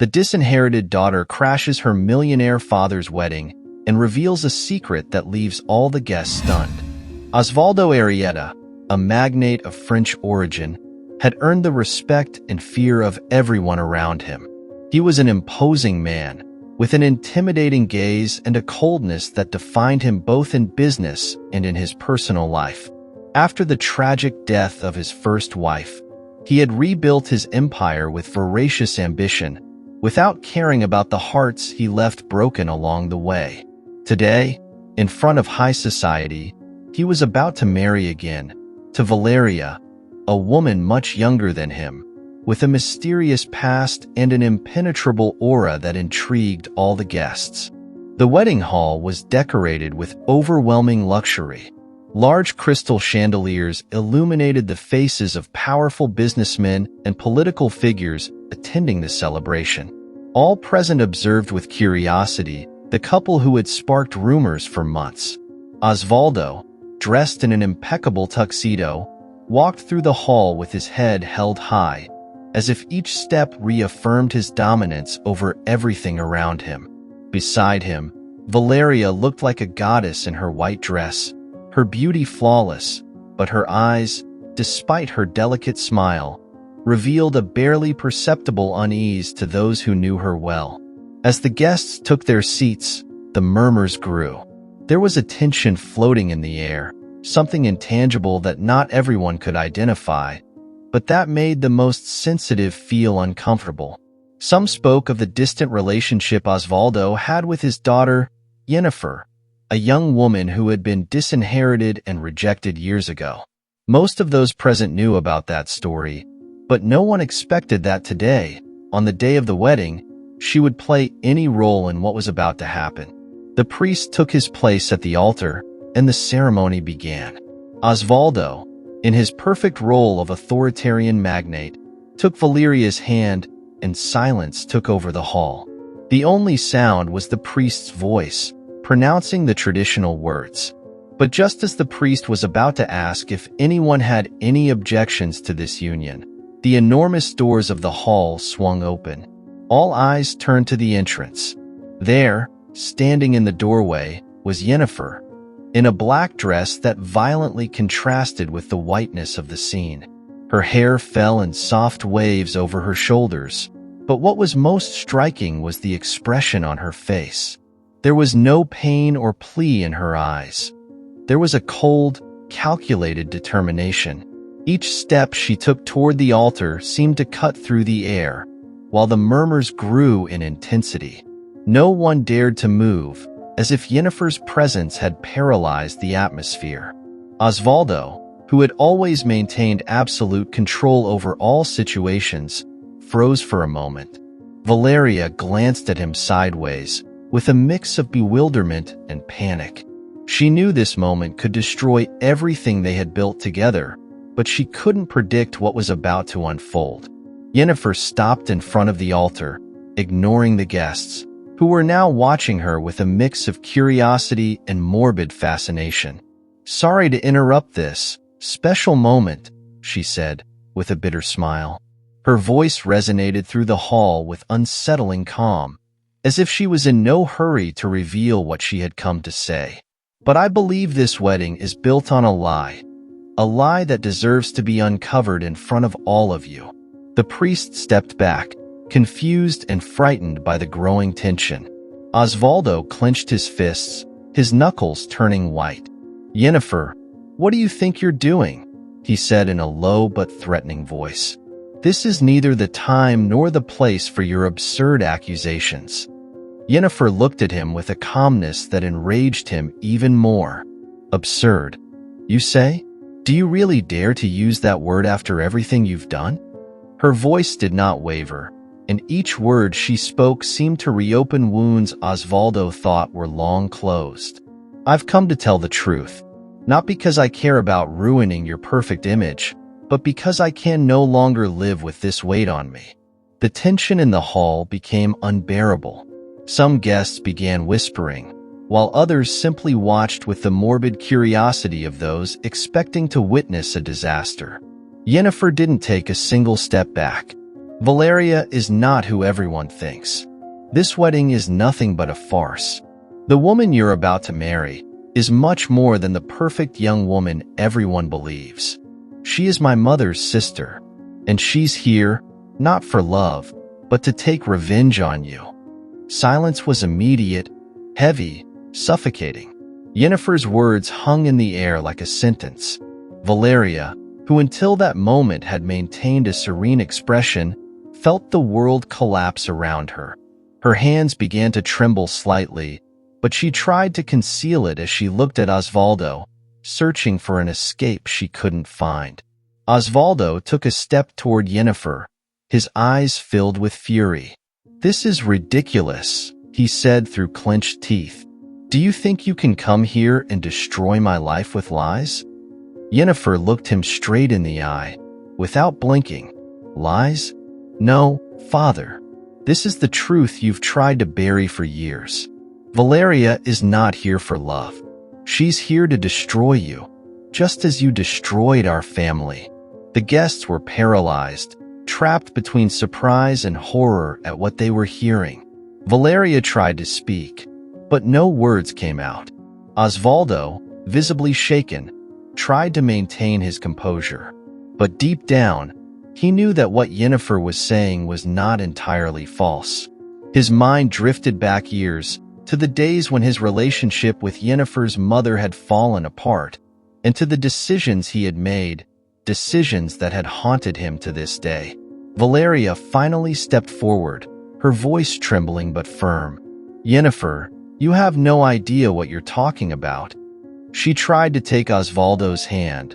The disinherited daughter crashes her millionaire father's wedding and reveals a secret that leaves all the guests stunned. Osvaldo Arrieta, a magnate of French origin, had earned the respect and fear of everyone around him. He was an imposing man, with an intimidating gaze and a coldness that defined him both in business and in his personal life. After the tragic death of his first wife, he had rebuilt his empire with voracious ambition, without caring about the hearts he left broken along the way. Today, in front of high society, he was about to marry again, to Valeria, a woman much younger than him, with a mysterious past and an impenetrable aura that intrigued all the guests. The wedding hall was decorated with overwhelming luxury. Large crystal chandeliers illuminated the faces of powerful businessmen and political figures attending the celebration. All present observed with curiosity the couple who had sparked rumors for months. Osvaldo, dressed in an impeccable tuxedo, walked through the hall with his head held high, as if each step reaffirmed his dominance over everything around him. Beside him, Valeria looked like a goddess in her white dress, her beauty flawless, but her eyes, despite her delicate smile, revealed a barely perceptible unease to those who knew her well. As the guests took their seats, the murmurs grew. There was a tension floating in the air, something intangible that not everyone could identify, but that made the most sensitive feel uncomfortable. Some spoke of the distant relationship Osvaldo had with his daughter, Janitor, a young woman who had been disinherited and rejected years ago. Most of those present knew about that story, but no one expected that today, on the day of the wedding, she would play any role in what was about to happen. The priest took his place at the altar, and the ceremony began. Osvaldo, in his perfect role of authoritarian magnate, took Valeria's hand, and silence took over the hall. The only sound was the priest's voice, pronouncing the traditional words. But just as the priest was about to ask if anyone had any objections to this union, the enormous doors of the hall swung open. All eyes turned to the entrance. There, standing in the doorway, was Janitor, in a black dress that violently contrasted with the whiteness of the scene. Her hair fell in soft waves over her shoulders, but what was most striking was the expression on her face. There was no pain or plea in her eyes. There was a cold, calculated determination. Each step she took toward the altar seemed to cut through the air, while the murmurs grew in intensity. No one dared to move, as if Janitor's presence had paralyzed the atmosphere. Osvaldo, who had always maintained absolute control over all situations, froze for a moment. Valeria glanced at him sideways, with a mix of bewilderment and panic. She knew this moment could destroy everything they had built together, but she couldn't predict what was about to unfold. Janitor stopped in front of the altar, ignoring the guests, who were now watching her with a mix of curiosity and morbid fascination. "Sorry to interrupt this special moment," she said, with a bitter smile. Her voice resonated through the hall with unsettling calm, as if she was in no hurry to reveal what she had come to say. "But I believe this wedding is built on a lie that deserves to be uncovered in front of all of you." The priest stepped back, confused and frightened by the growing tension. Osvaldo clenched his fists, his knuckles turning white. "Janitor, what do you think you're doing?" he said in a low but threatening voice. "This is neither the time nor the place for your absurd accusations." Janitor looked at him with a calmness that enraged him even more. "Absurd, you say? Do you really dare to use that word after everything you've done?" Her voice did not waver, and each word she spoke seemed to reopen wounds Osvaldo thought were long closed. "I've come to tell the truth, not because I care about ruining your perfect image, but because I can no longer live with this weight on me." The tension in the hall became unbearable. Some guests began whispering, while others simply watched with the morbid curiosity of those expecting to witness a disaster. Janitor didn't take a single step back. Valeria is not who everyone thinks. This wedding is nothing but a farce. The woman you're about to marry is much more than the perfect young woman everyone believes. She is my mother's sister, and she's here, not for love, but to take revenge on you." Silence was immediate, heavy, suffocating. Yennefer's words hung in the air like a sentence. Valeria, who until that moment had maintained a serene expression, felt the world collapse around her. Her hands began to tremble slightly, but she tried to conceal it as she looked at Osvaldo, searching for an escape she couldn't find. Osvaldo took a step toward Yennefer, his eyes filled with fury. "This is ridiculous," he said through clenched teeth. "Do you think you can come here and destroy my life with lies?" Yennefer looked him straight in the eye, without blinking. "Lies? No, father. This is the truth you've tried to bury for years. Valeria is not here for love. She's here to destroy you, just as you destroyed our family." The guests were paralyzed, trapped between surprise and horror at what they were hearing. Valeria tried to speak, but no words came out. Osvaldo, visibly shaken, tried to maintain his composure. But deep down, he knew that what Yennefer was saying was not entirely false. His mind drifted back years, to the days when his relationship with Yennefer's mother had fallen apart, and to the decisions he had made, decisions that had haunted him to this day. Valeria finally stepped forward, her voice trembling but firm. "Yennefer, you have no idea what you're talking about." She tried to take Osvaldo's hand,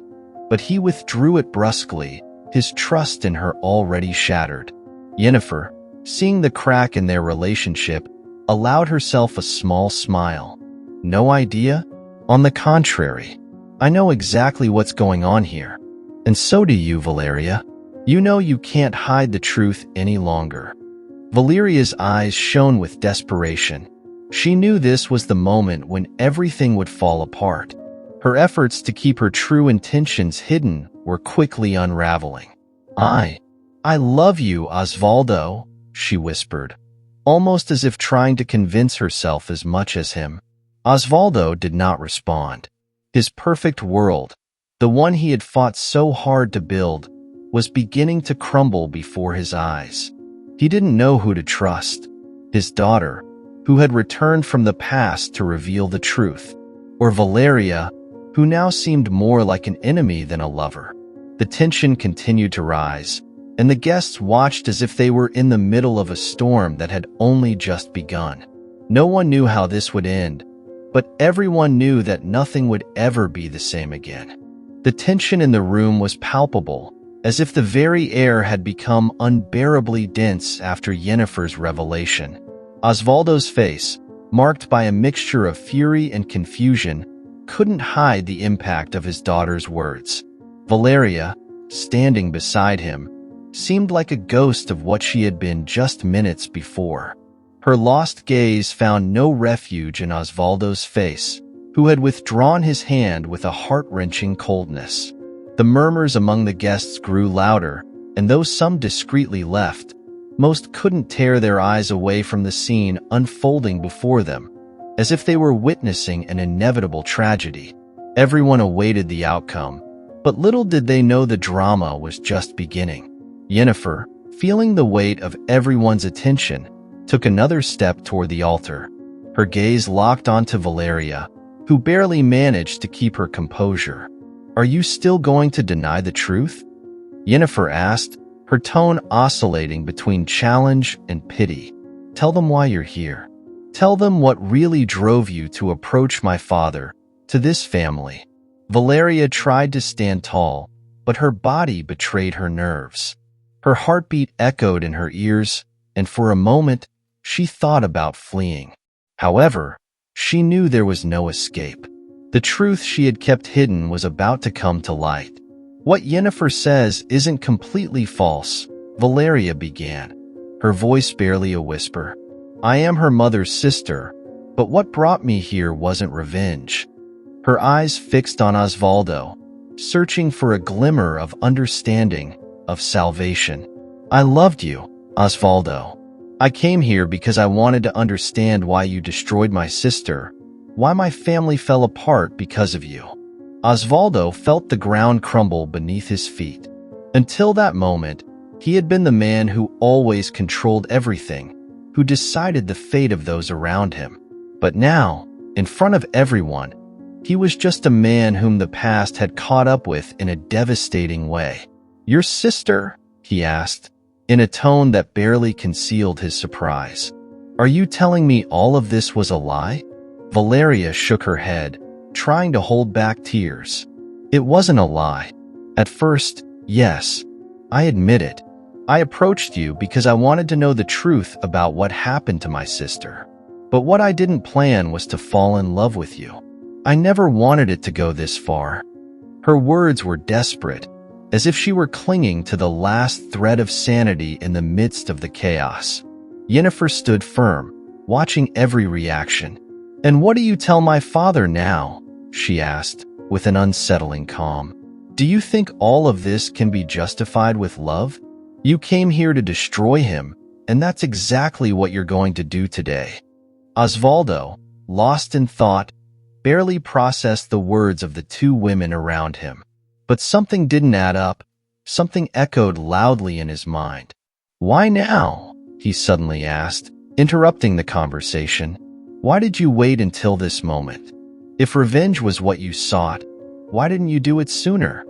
but he withdrew it brusquely, his trust in her already shattered. Yennefer, seeing the crack in their relationship, allowed herself a small smile. "No idea? On the contrary, I know exactly what's going on here. And so do you, Valeria. You know you can't hide the truth any longer." Valeria's eyes shone with desperation. She knew this was the moment when everything would fall apart. Her efforts to keep her true intentions hidden were quickly unraveling. I love you, Osvaldo," she whispered, almost as if trying to convince herself as much as him. Osvaldo did not respond. His perfect world, the one he had fought so hard to build, was beginning to crumble before his eyes. He didn't know who to trust: his daughter, who had returned from the past to reveal the truth, or Valeria, who now seemed more like an enemy than a lover. The tension continued to rise, and the guests watched as if they were in the middle of a storm that had only just begun. No one knew how this would end, but everyone knew that nothing would ever be the same again. The tension in the room was palpable, as if the very air had become unbearably dense after Yennefer's revelation. Osvaldo's face, marked by a mixture of fury and confusion, couldn't hide the impact of his daughter's words. Valeria, standing beside him, seemed like a ghost of what she had been just minutes before. Her lost gaze found no refuge in Osvaldo's face, who had withdrawn his hand with a heart-wrenching coldness. The murmurs among the guests grew louder, and though some discreetly left, most couldn't tear their eyes away from the scene unfolding before them, as if they were witnessing an inevitable tragedy. Everyone awaited the outcome, but little did they know the drama was just beginning. Yennefer, feeling the weight of everyone's attention, took another step toward the altar. Her gaze locked onto Valeria, who barely managed to keep her composure. "Are you still going to deny the truth?" Yennefer asked, her tone oscillating between challenge and pity. "Tell them why you're here. Tell them what really drove you to approach my father, to this family." Valeria tried to stand tall, but her body betrayed her nerves. Her heartbeat echoed in her ears, and for a moment, she thought about fleeing. However, she knew there was no escape. The truth she had kept hidden was about to come to light. "What Yennefer says isn't completely false," Valeria began, her voice barely a whisper. "I am her mother's sister, but what brought me here wasn't revenge." Her eyes fixed on Osvaldo, searching for a glimmer of understanding, of salvation. I loved you, Osvaldo. I came here because I wanted to understand why you destroyed my sister, why my family fell apart because of you. Osvaldo felt the ground crumble beneath his feet. Until that moment, he had been the man who always controlled everything, who decided the fate of those around him. But now, in front of everyone, he was just a man whom the past had caught up with in a devastating way. Your sister? He asked, in a tone that barely concealed his surprise. Are you telling me all of this was a lie? Valeria shook her head, trying to hold back tears. It wasn't a lie. At first, yes, I admit it. I approached you because I wanted to know the truth about what happened to my sister. But what I didn't plan was to fall in love with you. I never wanted it to go this far. Her words were desperate, as if she were clinging to the last thread of sanity in the midst of the chaos. Yennefer stood firm, watching every reaction. And what do you tell my father now? She asked, with an unsettling calm. Do you think all of this can be justified with love? You came here to destroy him, and that's exactly what you're going to do today. Osvaldo, lost in thought, barely processed the words of the two women around him. But something didn't add up. Something echoed loudly in his mind. Why now? He suddenly asked, interrupting the conversation. Why did you wait until this moment? If revenge was what you sought, why didn't you do it sooner?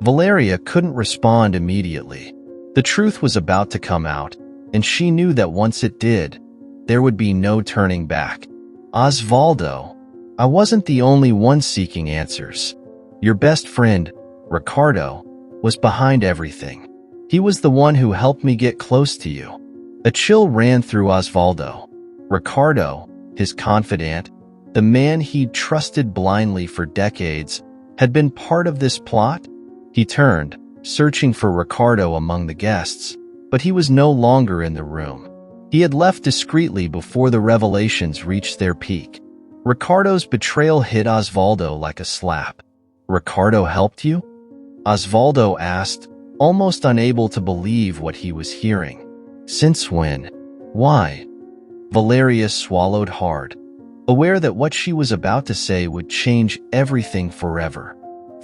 Valeria couldn't respond immediately. The truth was about to come out, and she knew that once it did, there would be no turning back. Osvaldo, I wasn't the only one seeking answers. Your best friend, Ricardo, was behind everything. He was the one who helped me get close to you. A chill ran through Osvaldo. Ricardo, his confidant, the man he'd trusted blindly for decades, had been part of this plot? He turned, searching for Ricardo among the guests, but he was no longer in the room. He had left discreetly before the revelations reached their peak. Ricardo's betrayal hit Osvaldo like a slap. Ricardo helped you? Osvaldo asked, almost unable to believe what he was hearing. Since when? Why? Valeria swallowed hard, aware that what she was about to say would change everything forever.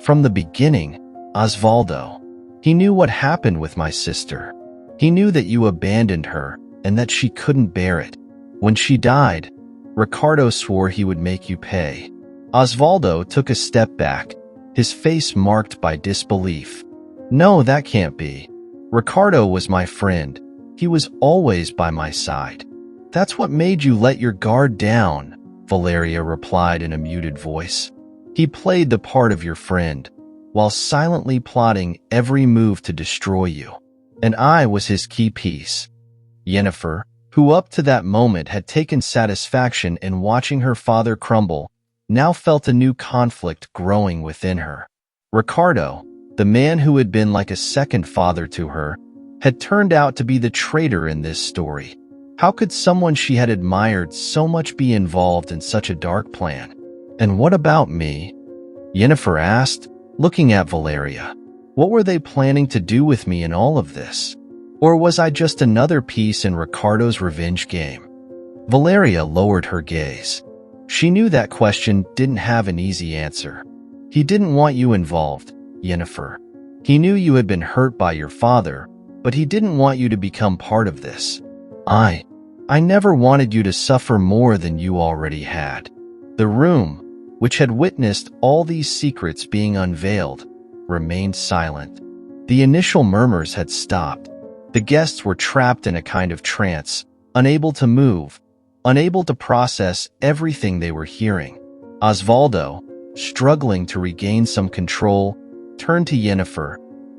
From the beginning, Osvaldo. He knew what happened with my sister. He knew that you abandoned her and that she couldn't bear it. When she died, Ricardo swore he would make you pay. Osvaldo took a step back, his face marked by disbelief. No, that can't be. Ricardo was my friend. He was always by my side. That's what made you let your guard down, Valeria replied in a muted voice. He played the part of your friend, while silently plotting every move to destroy you. And I was his key piece. Yennefer, who up to that moment had taken satisfaction in watching her father crumble, now felt a new conflict growing within her. Ricardo, the man who had been like a second father to her, had turned out to be the traitor in this story. How could someone she had admired so much be involved in such a dark plan? And what about me? Yennefer asked, looking at Valeria. What were they planning to do with me in all of this? Or was I just another piece in Ricardo's revenge game? Valeria lowered her gaze. She knew that question didn't have an easy answer. He didn't want you involved, Yennefer. He knew you had been hurt by your father, but he didn't want you to become part of this. I never wanted you to suffer more than you already had. The room, which had witnessed all these secrets being unveiled, remained silent. The initial murmurs had stopped. The guests were trapped in a kind of trance, unable to move, unable to process everything they were hearing. Osvaldo, struggling to regain some control, turned to Yennefer,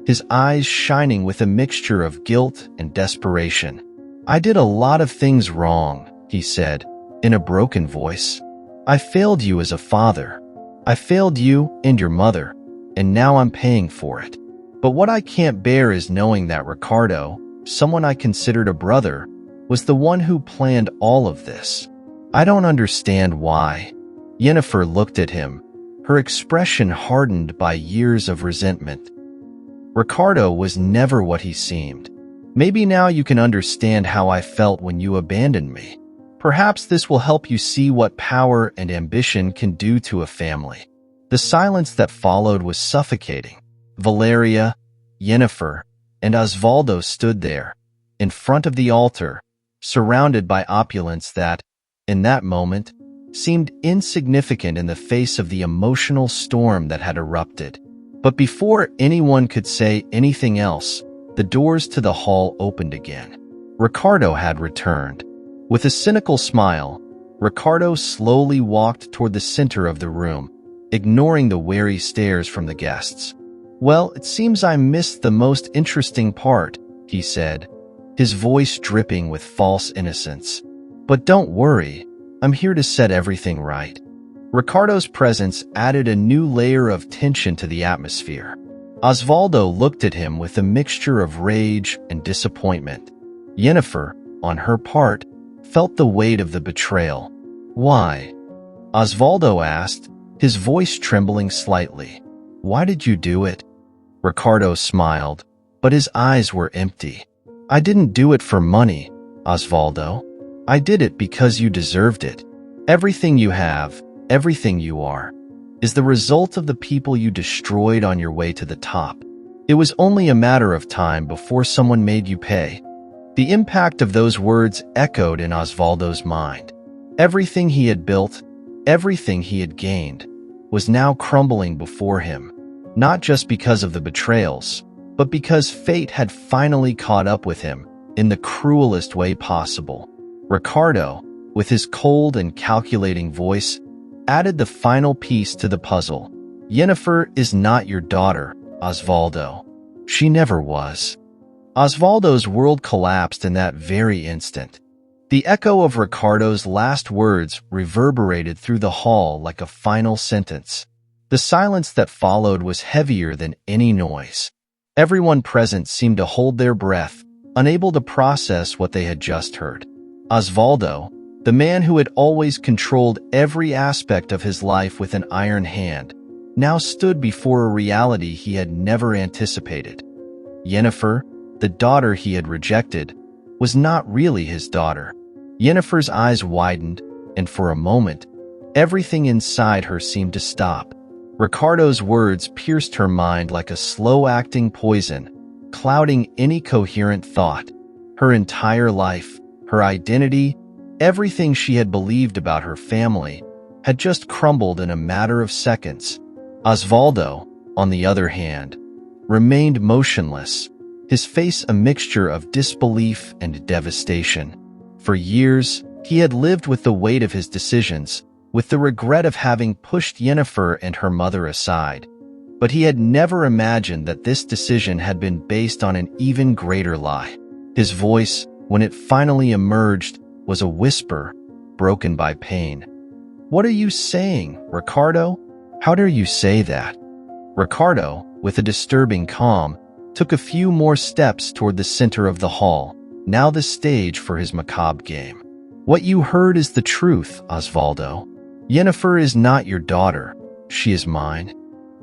his eyes shining with a mixture of guilt and desperation. I did a lot of things wrong, he said, in a broken voice. I failed you as a father. I failed you and your mother, and now I'm paying for it. But what I can't bear is knowing that Ricardo, someone I considered a brother, was the one who planned all of this. I don't understand why. Yennefer looked at him, her expression hardened by years of resentment. Ricardo was never what he seemed. Maybe now you can understand how I felt when you abandoned me. Perhaps this will help you see what power and ambition can do to a family." The silence that followed was suffocating. Valeria, Jennifer, and Osvaldo stood there, in front of the altar, surrounded by opulence that, in that moment, seemed insignificant in the face of the emotional storm that had erupted. But before anyone could say anything else, the doors to the hall opened again. Ricardo had returned. With a cynical smile, Ricardo slowly walked toward the center of the room, ignoring the wary stares from the guests. "Well, it seems I missed the most interesting part," he said, his voice dripping with false innocence. "But don't worry, I'm here to set everything right." Ricardo's presence added a new layer of tension to the atmosphere. Osvaldo looked at him with a mixture of rage and disappointment. Jennifer, on her part, felt the weight of the betrayal. "Why?" Osvaldo asked, his voice trembling slightly. "Why did you do it?" Ricardo smiled, but his eyes were empty. "I didn't do it for money, Osvaldo. I did it because you deserved it. Everything you have, everything you are, is the result of the people you destroyed on your way to the top. It was only a matter of time before someone made you pay." The impact of those words echoed in Osvaldo's mind. Everything he had built, everything he had gained, was now crumbling before him, not just because of the betrayals, but because fate had finally caught up with him in the cruelest way possible. Ricardo, with his cold and calculating voice, added the final piece to the puzzle. "Jennifer is not your daughter, Osvaldo. She never was." Osvaldo's world collapsed in that very instant. The echo of Ricardo's last words reverberated through the hall like a final sentence. The silence that followed was heavier than any noise. Everyone present seemed to hold their breath, unable to process what they had just heard. Osvaldo, the man who had always controlled every aspect of his life with an iron hand, now stood before a reality he had never anticipated. Jennifer, the daughter he had rejected, was not really his daughter. Jennifer's eyes widened, and for a moment, everything inside her seemed to stop. Ricardo's words pierced her mind like a slow-acting poison, clouding any coherent thought. Her entire life, her identity, everything she had believed about her family, had just crumbled in a matter of seconds. Osvaldo, on the other hand, remained motionless, his face a mixture of disbelief and devastation. For years, he had lived with the weight of his decisions, with the regret of having pushed Jennifer and her mother aside. But he had never imagined that this decision had been based on an even greater lie. His voice, when it finally emerged, was a whisper, broken by pain. "What are you saying, Ricardo? How dare you say that?" Ricardo, with a disturbing calm, took a few more steps toward the center of the hall, now the stage for his macabre game. "What you heard is the truth, Osvaldo. Jennifer is not your daughter. She is mine."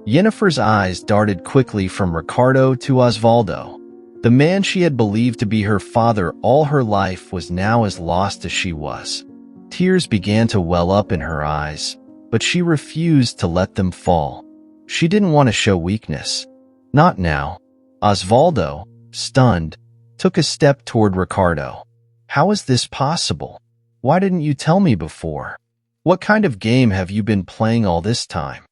Jennifer's eyes darted quickly from Ricardo to Osvaldo. The man she had believed to be her father all her life was now as lost as she was. Tears began to well up in her eyes, but she refused to let them fall. She didn't want to show weakness. Not now. Osvaldo, stunned, took a step toward Ricardo. "How is this possible? Why didn't you tell me before? What kind of game have you been playing all this time?"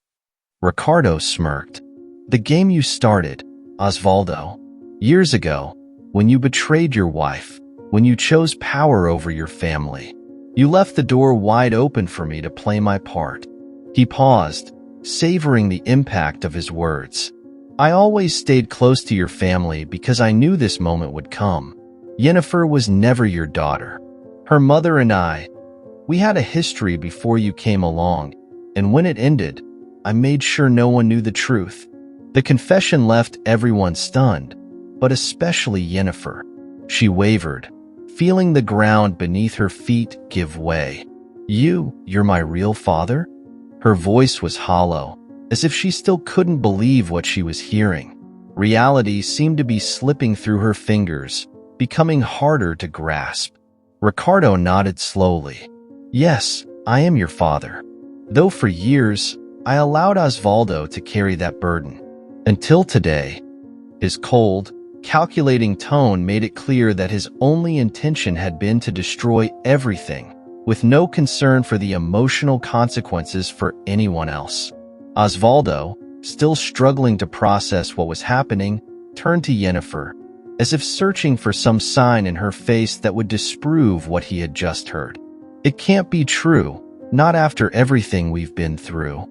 Ricardo smirked. "The game you started, Osvaldo. Years ago, when you betrayed your wife, when you chose power over your family. You left the door wide open for me to play my part." He paused, savoring the impact of his words. "I always stayed close to your family because I knew this moment would come. Jennifer was never your daughter. Her mother and we had a history before you came along, and when it ended, I made sure no one knew the truth." The confession left everyone stunned, but especially Jennifer. She wavered, feeling the ground beneath her feet give way. You're my real father?" Her voice was hollow, as if she still couldn't believe what she was hearing. Reality seemed to be slipping through her fingers, becoming harder to grasp. Ricardo nodded slowly. Yes, I am your father. Though for years, I allowed Osvaldo to carry that burden. Until today. His cold, calculating tone made it clear that his only intention had been to destroy everything, with no concern for the emotional consequences for anyone else. Osvaldo, still struggling to process what was happening, turned to Yennefer, as if searching for some sign in her face that would disprove what he had just heard. It can't be true, not after everything we've been through.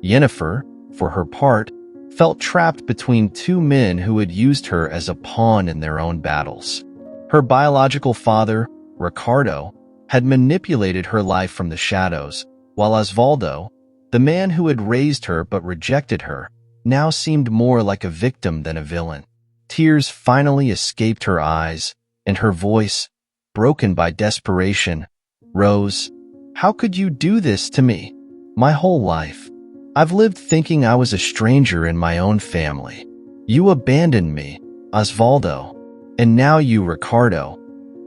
Yennefer, for her part, felt trapped between two men who had used her as a pawn in their own battles. Her biological father, Ricardo, had manipulated her life from the shadows, while Osvaldo, the man who had raised her but rejected her, now seemed more like a victim than a villain. Tears finally escaped her eyes, and her voice, broken by desperation, rose. How could you do this to me? My whole life, I've lived thinking I was a stranger in my own family. You abandoned me, Osvaldo, and now you, Ricardo.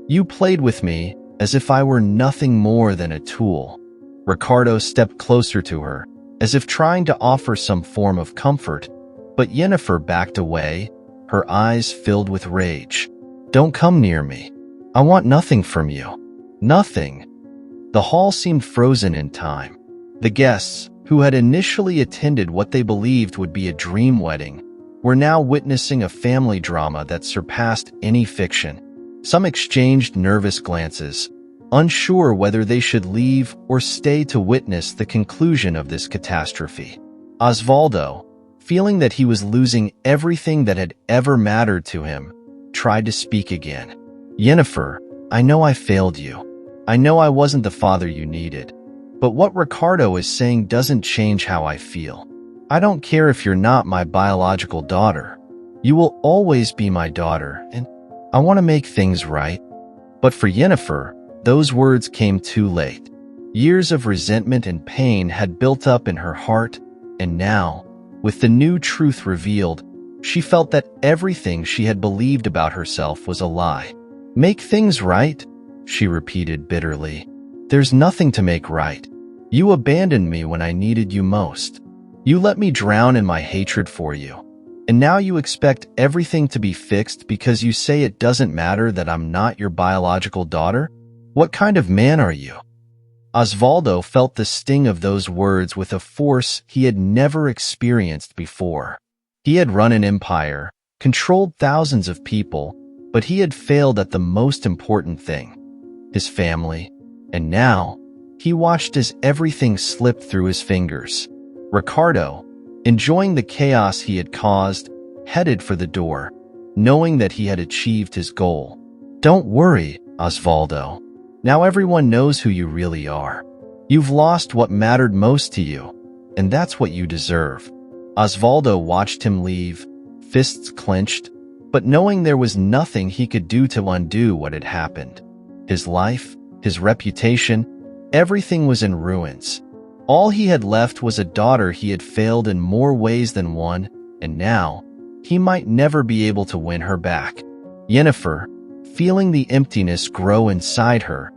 You played with me as if I were nothing more than a tool. Ricardo stepped closer to her, as if trying to offer some form of comfort, but Yennefer backed away, her eyes filled with rage. Don't come near me. I want nothing from you. Nothing. The hall seemed frozen in time. The guests, who had initially attended what they believed would be a dream wedding, were now witnessing a family drama that surpassed any fiction. Some exchanged nervous glances, unsure whether they should leave or stay to witness the conclusion of this catastrophe. Osvaldo, feeling that he was losing everything that had ever mattered to him, tried to speak again. Yennefer, I know I failed you. I know I wasn't the father you needed. But what Ricardo is saying doesn't change how I feel. I don't care if you're not my biological daughter. You will always be my daughter, and I want to make things right. But for Yennefer, those words came too late. Years of resentment and pain had built up in her heart, and now, with the new truth revealed, she felt that everything she had believed about herself was a lie. Make things right? She repeated bitterly. There's nothing to make right. You abandoned me when I needed you most. You let me drown in my hatred for you. And now you expect everything to be fixed because you say it doesn't matter that I'm not your biological daughter? What kind of man are you? Osvaldo felt the sting of those words with a force he had never experienced before. He had run an empire, controlled thousands of people, but he had failed at the most important thing, his family. And now, he watched as everything slipped through his fingers. Ricardo, enjoying the chaos he had caused, headed for the door, knowing that he had achieved his goal. Don't worry, Osvaldo. Now everyone knows who you really are. You've lost what mattered most to you, and that's what you deserve. Osvaldo watched him leave, fists clenched, but knowing there was nothing he could do to undo what had happened. His life, his reputation, everything was in ruins. All he had left was a daughter he had failed in more ways than one, and now, he might never be able to win her back. Yennefer, feeling the emptiness grow inside her,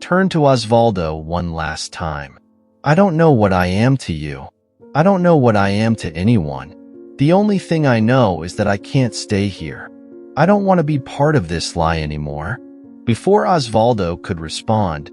turned to Osvaldo one last time. I don't know what I am to you. I don't know what I am to anyone. The only thing I know is that I can't stay here. I don't want to be part of this lie anymore. Before Osvaldo could respond,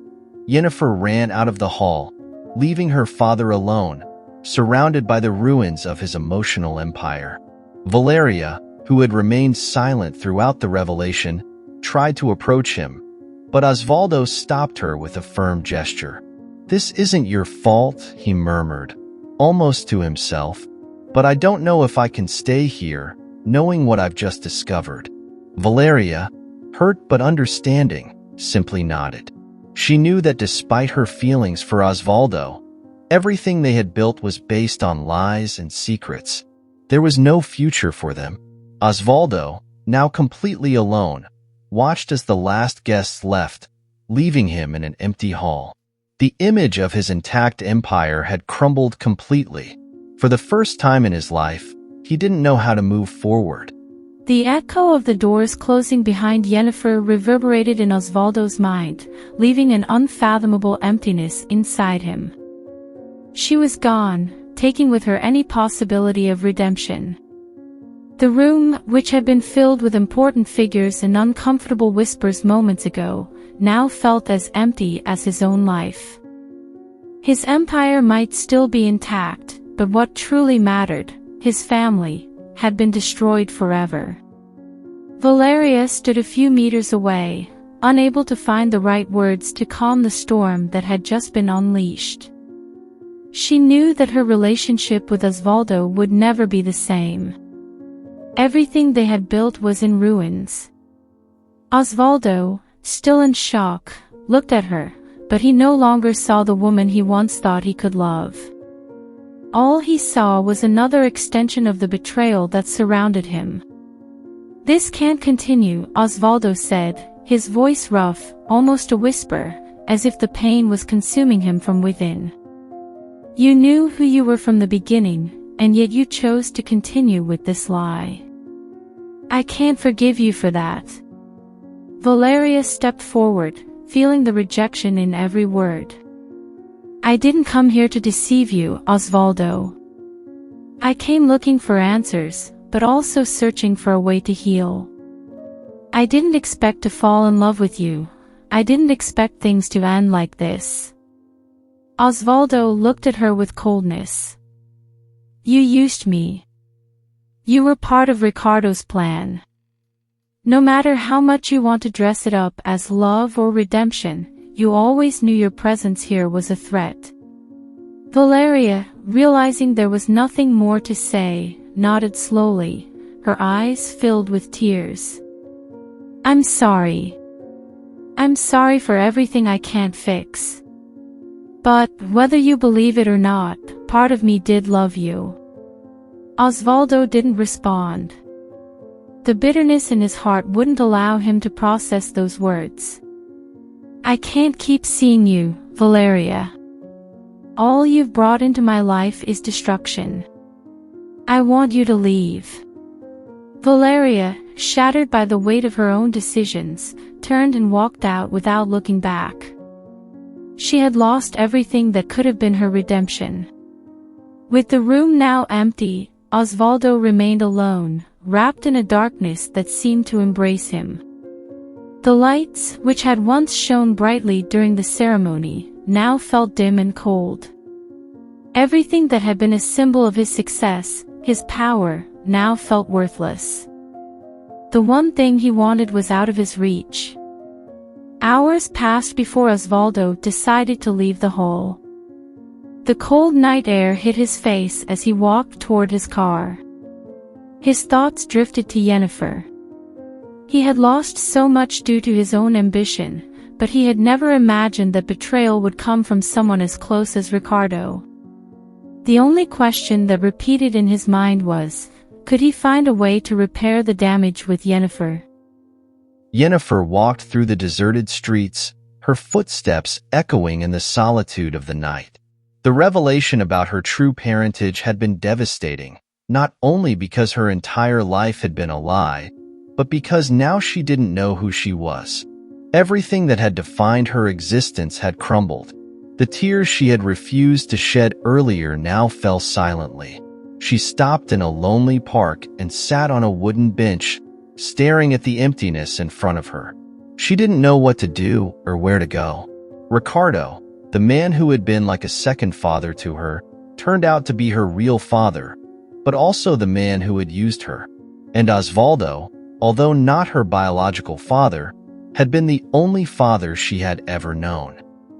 Yennefer ran out of the hall, leaving her father alone, surrounded by the ruins of his emotional empire. Valeria, who had remained silent throughout the revelation, tried to approach him, but Osvaldo stopped her with a firm gesture. This isn't your fault, he murmured, almost to himself, but I don't know if I can stay here, knowing what I've just discovered. Valeria, hurt but understanding, simply nodded. She knew that despite her feelings for Osvaldo, everything they had built was based on lies and secrets. There was no future for them. Osvaldo, now completely alone, watched as the last guests left, leaving him in an empty hall. The image of his intact empire had crumbled completely. For the first time in his life, he didn't know how to move forward. The echo of the doors closing behind Jennifer reverberated in Osvaldo's mind, leaving an unfathomable emptiness inside him. She was gone, taking with her any possibility of redemption. The room, which had been filled with important figures and uncomfortable whispers moments ago, now felt as empty as his own life. His empire might still be intact, but what truly mattered, his family, had been destroyed forever. Valeria stood a few meters away, unable to find the right words to calm the storm that had just been unleashed. She knew that her relationship with Osvaldo would never be the same. Everything they had built was in ruins. Osvaldo, still in shock, looked at her, but he no longer saw the woman he once thought he could love. All he saw was another extension of the betrayal that surrounded him. "This can't continue," Osvaldo said, his voice rough, almost a whisper, as if the pain was consuming him from within. "You knew who you were from the beginning, and yet you chose to continue with this lie. I can't forgive you for that." Valeria stepped forward, feeling the rejection in every word. "I didn't come here to deceive you, Osvaldo. I came looking for answers, but also searching for a way to heal. I didn't expect to fall in love with you. I didn't expect things to end like this." Osvaldo looked at her with coldness. "You used me. You were part of Ricardo's plan. No matter how much you want to dress it up as love or redemption, you always knew your presence here was a threat." Valeria, realizing there was nothing more to say, nodded slowly, her eyes filled with tears. "I'm sorry. I'm sorry for everything I can't fix. But, whether you believe it or not, part of me did love you." Osvaldo didn't respond. The bitterness in his heart wouldn't allow him to process those words. "I can't keep seeing you, Valeria. All you've brought into my life is destruction. I want you to leave." Valeria, shattered by the weight of her own decisions, turned and walked out without looking back. She had lost everything that could have been her redemption. With the room now empty, Osvaldo remained alone, wrapped in a darkness that seemed to embrace him. The lights, which had once shone brightly during the ceremony, now felt dim and cold. Everything that had been a symbol of his success, his power, now felt worthless. The one thing he wanted was out of his reach. Hours passed before Osvaldo decided to leave the hall. The cold night air hit his face as he walked toward his car. His thoughts drifted to Jennifer. He had lost so much due to his own ambition, but he had never imagined that betrayal would come from someone as close as Ricardo. The only question that repeated in his mind was, could he find a way to repair the damage with Jennifer? Jennifer walked through the deserted streets, her footsteps echoing in the solitude of the night. The revelation about her true parentage had been devastating, not only because her entire life had been a lie, but because now she didn't know who she was. Everything that had defined her existence had crumbled. The tears she had refused to shed earlier now fell silently. She stopped in a lonely park and sat on a wooden bench, staring at the emptiness in front of her. She didn't know what to do or where to go. Ricardo, the man who had been like a second father to her, turned out to be her real father, but also the man who had used her. And Osvaldo, although not her biological father, had been the only father she had ever known.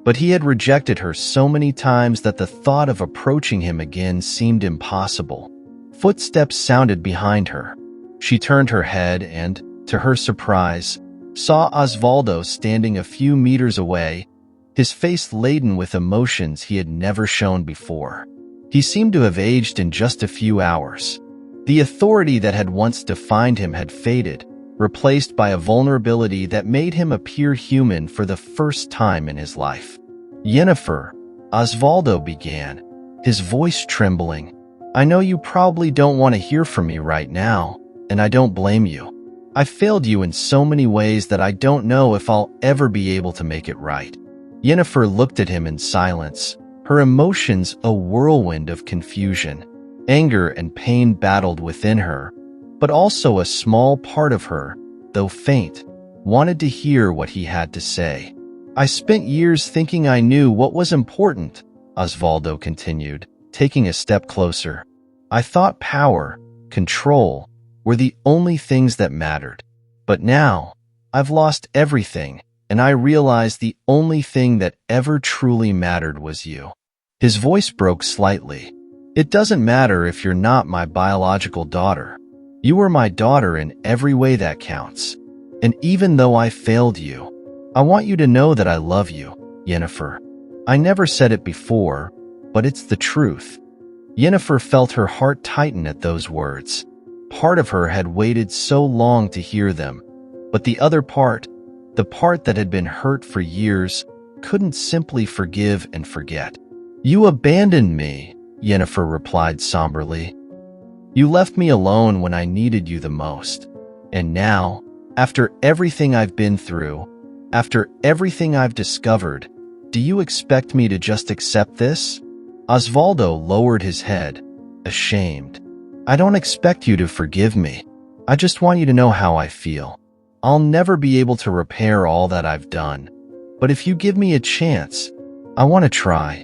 But he had rejected her so many times that the thought of approaching him again seemed impossible. Footsteps sounded behind her. She turned her head and, to her surprise, saw Osvaldo standing a few meters away, his face laden with emotions he had never shown before. He seemed to have aged in just a few hours. The authority that had once defined him had faded, replaced by a vulnerability that made him appear human for the first time in his life. "Jennifer," Osvaldo began, his voice trembling, "I know you probably don't want to hear from me right now, and I don't blame you. I failed you in so many ways that I don't know if I'll ever be able to make it right." Yennefer looked at him in silence, her emotions a whirlwind of confusion. Anger and pain battled within her, but also a small part of her, though faint, wanted to hear what he had to say. "I spent years thinking I knew what was important," Osvaldo continued, taking a step closer. "I thought power, control, were the only things that mattered. But now, I've lost everything, and I realize the only thing that ever truly mattered was you." His voice broke slightly. "It doesn't matter if you're not my biological daughter. You are my daughter in every way that counts. And even though I failed you, I want you to know that I love you, Yennefer. I never said it before, but it's the truth." Yennefer felt her heart tighten at those words. Part of her had waited so long to hear them, but the other part, the part that had been hurt for years, couldn't simply forgive and forget. "You abandoned me," Yennefer replied somberly. "You left me alone when I needed you the most. And now, after everything I've been through, after everything I've discovered, do you expect me to just accept this?" Osvaldo lowered his head, ashamed. "I don't expect you to forgive me. I just want you to know how I feel. I'll never be able to repair all that I've done. But if you give me a chance, I want to try."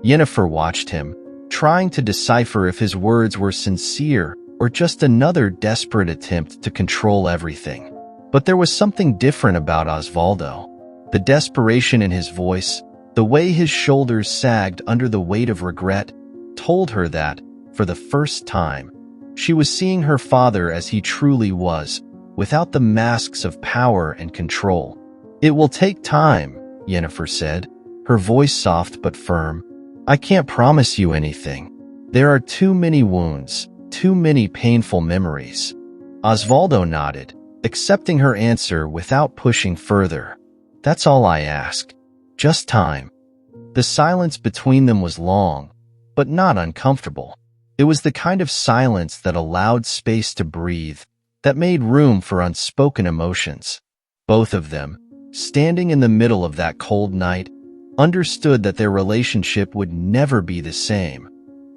Yennefer watched him, trying to decipher if his words were sincere or just another desperate attempt to control everything. But there was something different about Osvaldo. The desperation in his voice, the way his shoulders sagged under the weight of regret, told her that, for the first time, she was seeing her father as he truly was, without the masks of power and control. "It will take time," Yennefer said, her voice soft but firm. "I can't promise you anything. There are too many wounds, too many painful memories." Osvaldo nodded, accepting her answer without pushing further. "That's all I ask. Just time." The silence between them was long, but not uncomfortable. It was the kind of silence that allowed space to breathe, that made room for unspoken emotions. Both of them, standing in the middle of that cold night, understood that their relationship would never be the same.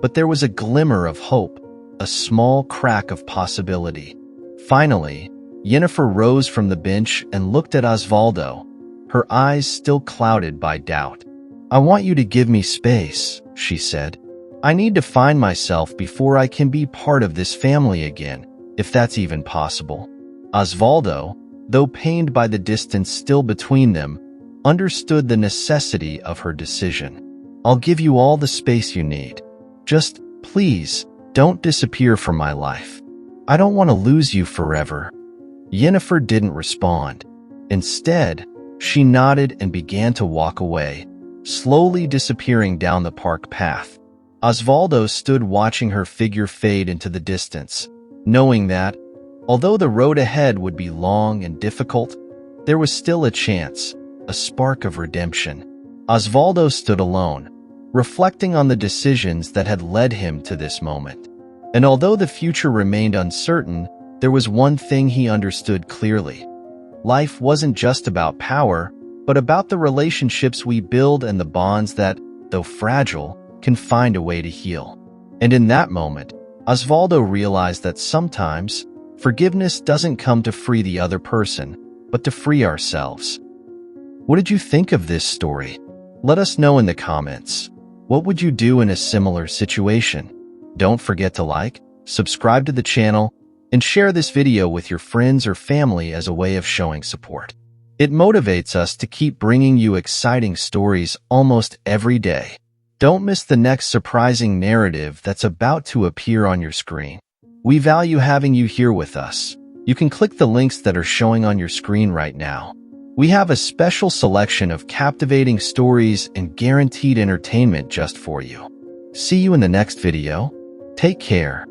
But there was a glimmer of hope, a small crack of possibility. Finally, Yennefer rose from the bench and looked at Osvaldo, her eyes still clouded by doubt. "I want you to give me space," she said. "I need to find myself before I can be part of this family again, if that's even possible." Osvaldo, though pained by the distance still between them, understood the necessity of her decision. "I'll give you all the space you need. Just, please, don't disappear from my life. I don't want to lose you forever." Yennefer didn't respond. Instead, she nodded and began to walk away, slowly disappearing down the park path. Osvaldo stood watching her figure fade into the distance, knowing that, although the road ahead would be long and difficult, there was still a chance, a spark of redemption. Osvaldo stood alone, reflecting on the decisions that had led him to this moment. And although the future remained uncertain, there was one thing he understood clearly. Life wasn't just about power, but about the relationships we build and the bonds that, though fragile, can find a way to heal. And in that moment, Osvaldo realized that sometimes, forgiveness doesn't come to free the other person, but to free ourselves. What did you think of this story? Let us know in the comments. What would you do in a similar situation? Don't forget to like, subscribe to the channel, and share this video with your friends or family as a way of showing support. It motivates us to keep bringing you exciting stories almost every day. Don't miss the next surprising narrative that's about to appear on your screen. We value having you here with us. You can click the links that are showing on your screen right now. We have a special selection of captivating stories and guaranteed entertainment just for you. See you in the next video. Take care.